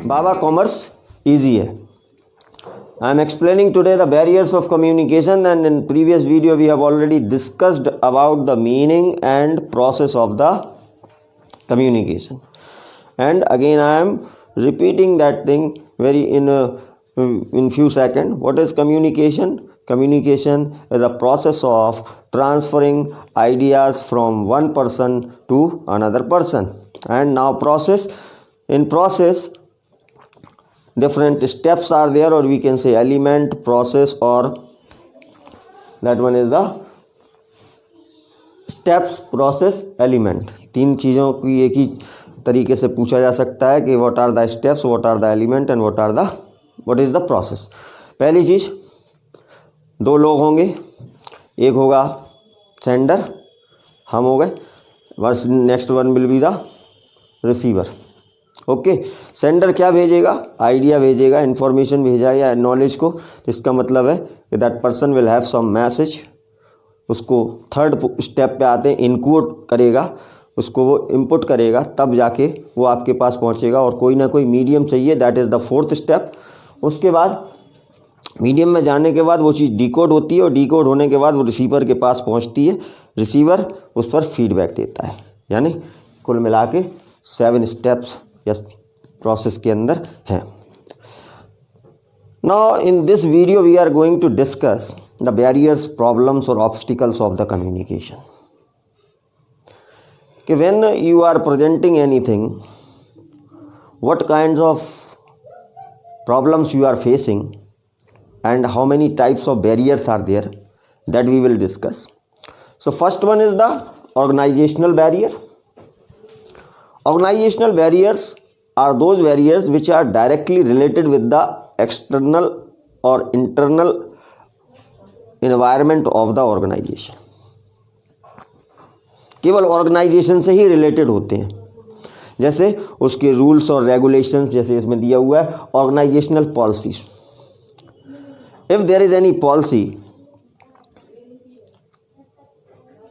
बाबा commerce easy है. I am explaining today the barriers of communication, and in previous video we have already discussed about the meaning and process of the communication, and again I am repeating that thing very in few seconds. What is communication? Communication is a process of transferring ideas from one person to another person. And now in process different steps are there, or we can say element, process, or that one is the steps, process, element. तीन चीज़ों की एक ही तरीके से पूछा जा सकता है कि what are the steps, what are the element and what is the process. पहली चीज़, दो लोग होंगे, एक होगा सेंडर, हम हो गए, बस next one will be the receiver. Okay, sender क्या भेजेगा? आइडिया भेजेगा, इन्फॉर्मेशन भेजा या नॉलेज को. इसका मतलब है कि that person will have some message. उसको थर्ड स्टेप पे आते हैं, इनकोड करेगा, उसको वो इनपुट करेगा, तब जाके वो आपके पास पहुंचेगा. और कोई ना कोई मीडियम चाहिए, that is the fourth step. उसके बाद मीडियम में जाने के बाद वो चीज़ डिकोड होती है, और डिकोड होने के बाद वो रिसीवर के पास पहुंचती है. रिसीवर उस पर फीडबैक देता है. यानी कुल मिला के 7 स्टेप्स यस प्रोसेस के अंदर हैं. Now in this video we are going to discuss the barriers, problems और ऑब्स्टिकल्स ऑफ द कम्युनिकेशन. कि when you are presenting anything, what kinds of problems you are facing and how many types of barriers are there, that we will discuss. So first one is the organizational barrier. Organizational barriers are those barriers which are directly related with the external or internal environment of the organization. केवल organisation से ही related होते हैं. जैसे उसके rules और regulations, जैसे इसमें दिया हुआ है organizational policies. If there is any policy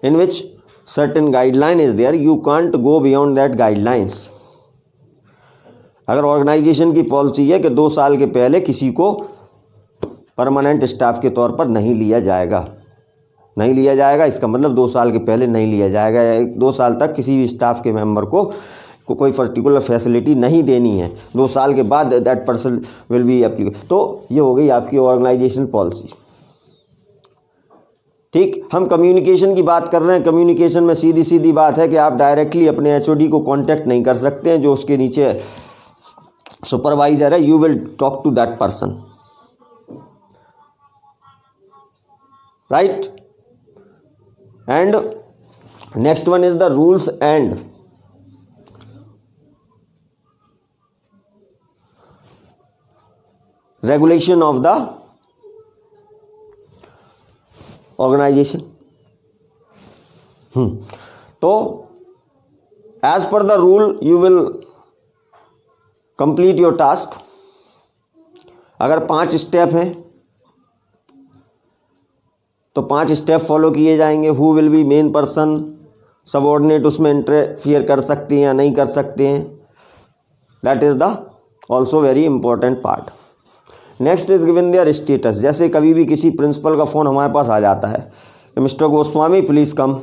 in which certain guideline is there, you can't go beyond that guidelines. अगर ऑर्गेनाइजेशन की पॉलिसी है कि 2 साल के पहले किसी को परमानेंट स्टाफ के तौर पर नहीं लिया जाएगा, नहीं लिया जाएगा, इसका मतलब 2 साल के पहले नहीं लिया जाएगा, या 2 साल तक किसी भी स्टाफ के मेंबर को कोई पर्टिकुलर फैसिलिटी नहीं देनी है, 2 साल के बाद that person will be applicable. तो ये हो गई आपकी ऑर्गेनाइजेशन पॉलिसी. ठीक, हम कम्युनिकेशन की बात कर रहे हैं. कम्युनिकेशन में सीधी सीधी बात है कि आप डायरेक्टली अपने एचओडी को कांटेक्ट नहीं कर सकते हैं. जो उसके नीचे सुपरवाइजर है, you will talk to that person, right. And next one is the rules and regulation of the organization. तो as per the rule you will complete your task. अगर 5 स्टेप हैं तो 5 स्टेप फॉलो किए जाएंगे. Who will be main person, subordinate उसमें interfere कर सकते हैं या नहीं कर सकते हैं, that is the also very important part. Next is given their status. जैसे कभी भी किसी प्रिंसिपल का फ़ोन हमारे पास आ जाता है कि mister Goswami please come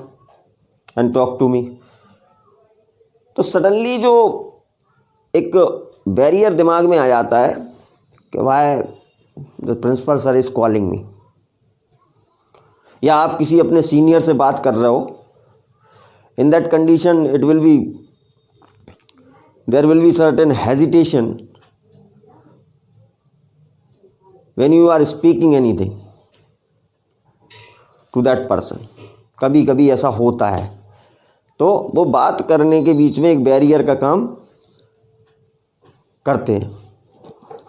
and talk to me, तो सडनली जो एक बैरियर दिमाग में आ जाता है कि why the principal sir is calling me. या आप किसी अपने सीनियर से बात कर रहे हो, in that condition it will be there will be certain hesitation when you are speaking anything to that person. कभी कभी ऐसा होता है, तो वो बात करने के बीच में एक बैरियर का काम करते हैं.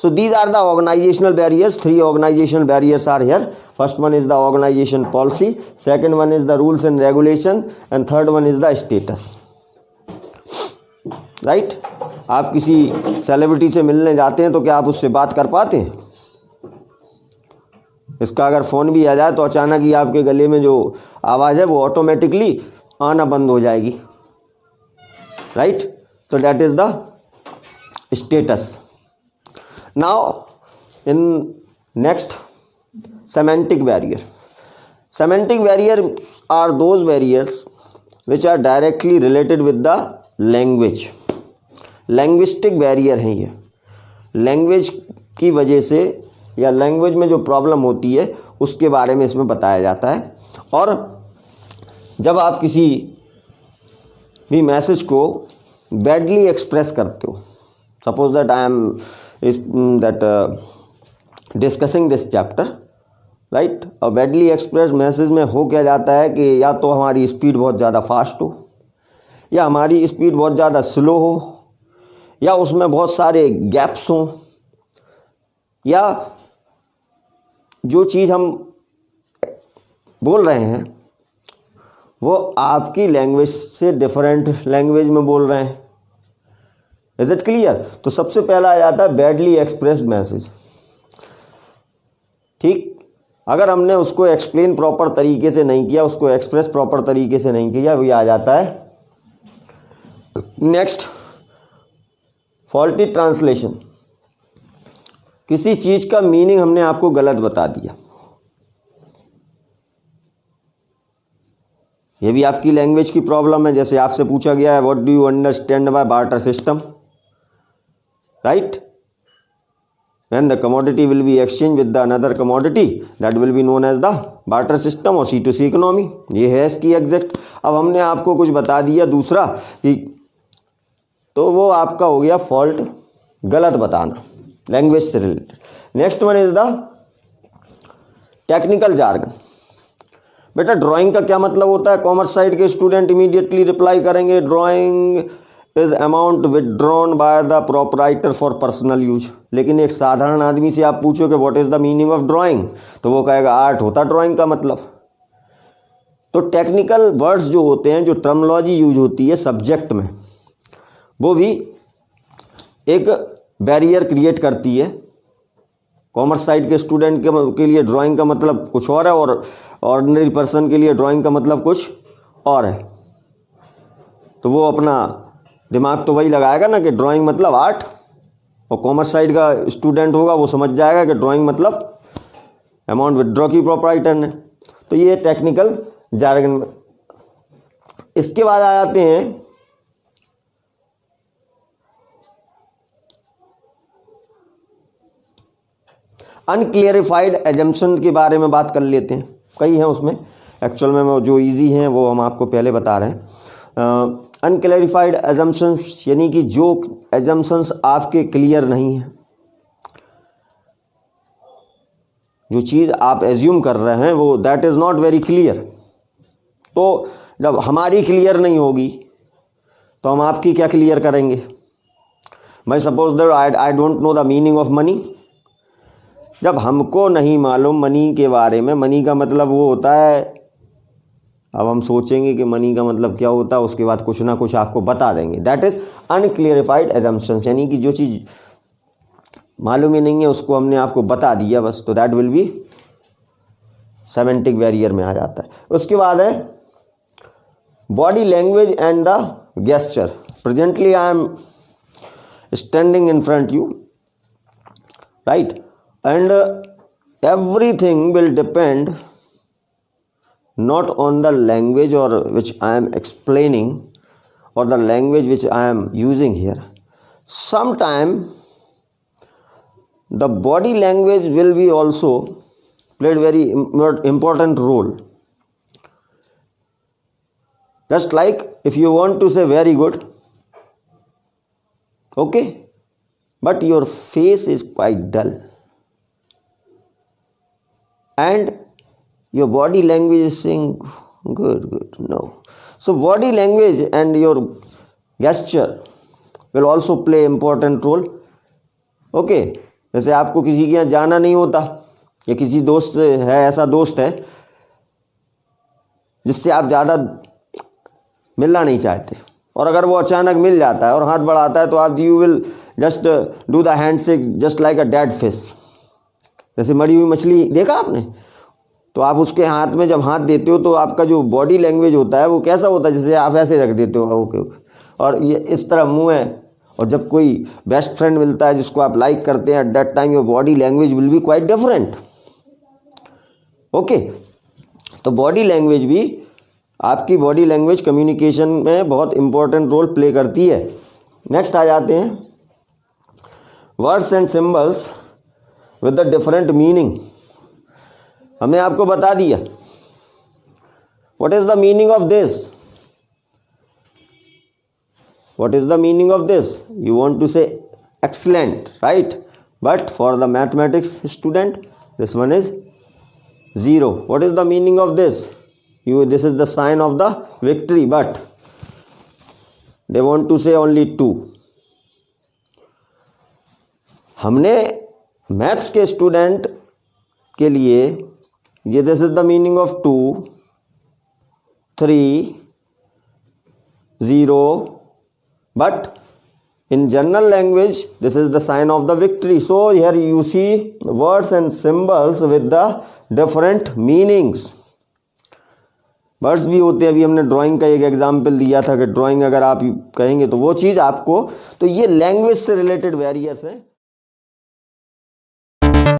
So these are the organizational barriers. 3 organizational barriers are here. First one is the organization policy, second one is the rules and regulation, and third one is the status. Right? आप किसी celebrity से मिलने जाते हैं तो क्या आप उससे बात कर पाते हैं? इसका अगर फ़ोन भी आ जाए तो अचानक ही आपके गले में जो आवाज़ है वो ऑटोमेटिकली आना बंद हो जाएगी, राइट. तो that is the status. Now in next, semantic barrier. Semantic barrier are those barriers which are directly related with the language. Linguistic barrier हैं ये, लैंग्वेज की वजह से या लैंग्वेज में जो प्रॉब्लम होती है उसके बारे में इसमें बताया जाता है। और जब आप किसी भी मैसेज को बैडली एक्सप्रेस करते हो, suppose that I am discussing this chapter, right, और बैडली एक्सप्रेस मैसेज में हो क्या जाता है कि या तो हमारी स्पीड बहुत ज़्यादा फास्ट हो, या हमारी स्पीड बहुत ज़्यादा स्लो हो, या उसमें बहुत सारे गैप्स हों, या जो चीज़ हम बोल रहे हैं वो आपकी लैंग्वेज से डिफरेंट लैंग्वेज में बोल रहे हैं। Is it clear? तो सबसे पहला आ जाता है बैडली एक्सप्रेस्ड मैसेज। ठीक, अगर हमने उसको एक्सप्लेन प्रॉपर तरीके से नहीं किया, उसको एक्सप्रेस प्रॉपर तरीके से नहीं किया, वो आ जाता है नेक्स्ट, फॉल्टी ट्रांसलेशन। किसी चीज़ का मीनिंग हमने आपको गलत बता दिया, ये भी आपकी लैंग्वेज की प्रॉब्लम है। जैसे आपसे पूछा गया है what do you understand by barter system, right, when the commodity will be exchanged with the another commodity that will be known as the barter system और C2C economy। ये है इसकी एग्जैक्ट। अब हमने आपको कुछ बता दिया दूसरा कि, तो वो आपका हो गया फॉल्ट, गलत बताना, लैंग्वेज से related. Next one is the technical jargon. बेटा ड्राइंग का क्या मतलब होता है? कॉमर्स साइड के स्टूडेंट इमीडिएटली रिप्लाई करेंगे drawing is amount withdrawn by the proprietor for personal use. लेकिन एक साधारण आदमी से आप पूछो कि what is the meaning of drawing, तो वो कहेगा आर्ट होता ड्राइंग का मतलब। तो टेक्निकल वर्ड्स जो होते हैं, जो टर्मिनोलॉजी यूज होती है सब्जेक्ट में, वो भी एक बैरियर क्रिएट करती है। कॉमर्स साइड के स्टूडेंट के लिए ड्राइंग का मतलब कुछ और है और ऑर्डिनरी पर्सन के लिए ड्राइंग का मतलब कुछ और है। तो वो अपना दिमाग तो वही लगाएगा ना कि ड्राइंग मतलब आर्ट, और कॉमर्स साइड का स्टूडेंट होगा वो समझ जाएगा कि ड्राइंग मतलब अमाउंट विदड्रॉ की प्रोपराइटर ने। तो ये टेक्निकल जार्गन में। इसके बाद आ जाते हैं अनक्लियरिफाइड एजम्पशन के बारे में बात कर लेते हैं। कई हैं उसमें, एक्चुअल में जो इजी हैं वो हम आपको पहले बता रहे हैं। अनक्लियरिफाइड एजम्पशंस यानी कि जो एजम्पशंस आपके क्लियर नहीं हैं, जो चीज़ आप एज्यूम कर रहे हैं वो that is not very clear. तो जब हमारी क्लियर नहीं होगी तो हम आपकी क्या क्लियर करेंगे? मैं suppose that I don't know the meaning of money. जब हमको नहीं मालूम मनी के बारे में, मनी का मतलब वो होता है, अब हम सोचेंगे कि मनी का मतलब क्या होता है, उसके बाद कुछ ना कुछ आपको बता देंगे। दैट इज़ अनक्लियरिफाइड एजम्पशंस, यानी कि जो चीज़ मालूम ही नहीं है उसको हमने आपको बता दिया बस, तो that will be semantic barrier में आ जाता है। उसके बाद है body language and the gesture. Presently I am standing in front you, right, and everything will depend not on the language or which I am explaining or the language which I am using here. Sometime the body language will be also played very important role. Just like if you want to say very good, okay, but your face is quite dull and your body language is saying good, no. So body language and your gesture will also play important role. Okay, जैसे आपको किसी के यहाँ जाना नहीं होता, या किसी दोस्त है, ऐसा दोस्त है जिससे आप ज़्यादा मिलना नहीं चाहते, और अगर वो अचानक मिल जाता है और हाथ बढ़ाता है तो आप you will just do the hand shake just like a dead fish. जैसे मरी हुई मछली देखा आपने, तो आप उसके हाथ में जब हाथ देते हो तो आपका जो बॉडी लैंग्वेज होता है वो कैसा होता है, जैसे आप ऐसे रख देते हो ओके, और ये इस तरह मुंह है और जब कोई बेस्ट फ्रेंड मिलता है जिसको आप लाइक करते हैं, at that time your body language will be quite different. Okay, तो बॉडी लैंग्वेज भी, आपकी बॉडी लैंग्वेज कम्युनिकेशन में बहुत इंपॉर्टेंट रोल प्ले करती है। नेक्स्ट आ जाते हैं words and symbols with the different meaning. हमने आपको बता दिया what is the meaning of this, what is the meaning of this? You want to say excellent, right? But for the mathematics student, this one is 0. What is the meaning of this? This is the sign of the victory, but they want to say only 2. हमने maths के student के लिए ये this is the meaning of 2, 3, 0, but in general language this is the sign of the victory. So here you see words and symbols with the different meanings. Words भी होते हैं, अभी हमने ड्राइंग का एक एग्जाम्पल दिया था कि ड्राइंग अगर आप कहेंगे तो वो चीज़ आपको, तो ये लैंग्वेज से रिलेटेड वेरियस है।